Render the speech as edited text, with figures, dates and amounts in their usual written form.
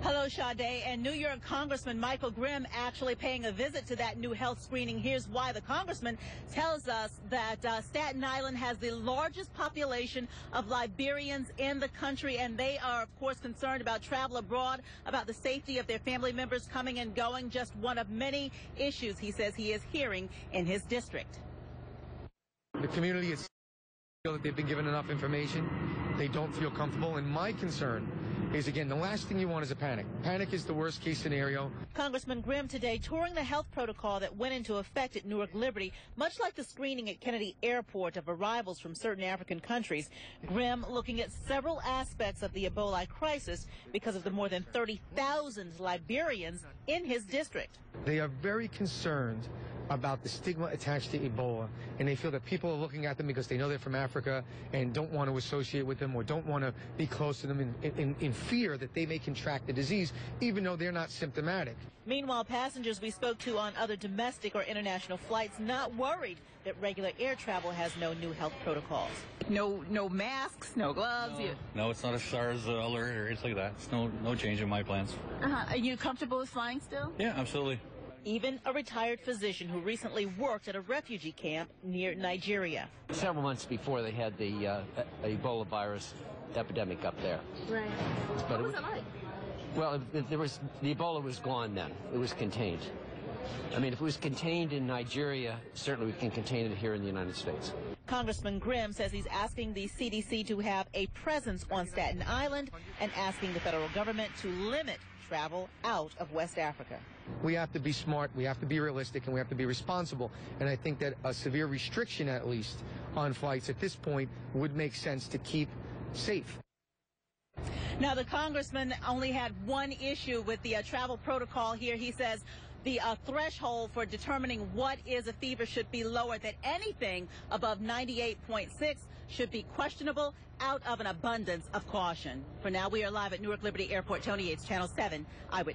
Hello, Sade. And New York Congressman Michael Grimm actually paying a visit to that new health screening. Here's why. The congressman tells us that Staten Island has the largest population of Liberians in the country, and they are, of course, concerned about travel abroad, about the safety of their family members coming and going. Just one of many issues he says he is hearing in his district. The community is feel that they've been given enough information. They don't feel comfortable, and my concern is, again, the last thing you want is a panic. Panic is the worst case scenario. Congressman Grimm today touring the health protocol that went into effect at Newark Liberty, much like the screening at Kennedy Airport of arrivals from certain African countries. Grimm looking at several aspects of the Ebola crisis because of the more than 30,000 Liberians in his district. They are very concerned about the stigma attached to Ebola, and they feel that people are looking at them because they know they're from Africa and don't want to associate with them or don't want to be close to them in fear that they may contract the disease, even though they're not symptomatic. Meanwhile, passengers we spoke to on other domestic or international flights not worried that regular air travel has no new health protocols. No masks, no gloves. No, it's not a SARS alert or anything like that. It's no change in my plans. Are you comfortable with flying still? Yeah, absolutely. Even a retired physician who recently worked at a refugee camp near Nigeria. Several months before they had the Ebola virus epidemic up there. Right. But what was it like? Well, the Ebola was gone then. It was contained. I mean, if it was contained in Nigeria, certainly we can contain it here in the United States. Congressman Grimm says he's asking the CDC to have a presence on Staten Island and asking the federal government to limit travel out of West Africa. We have to be smart, we have to be realistic, and we have to be responsible. And I think that a severe restriction, at least, on flights at this point would make sense to keep safe. Now, the congressman only had one issue with the travel protocol here. He says the threshold for determining what is a fever should be lowered, that anything above 98.6 should be questionable out of an abundance of caution. For now, we are live at Newark Liberty Airport. Tony Yates, Channel 7 Eyewitness.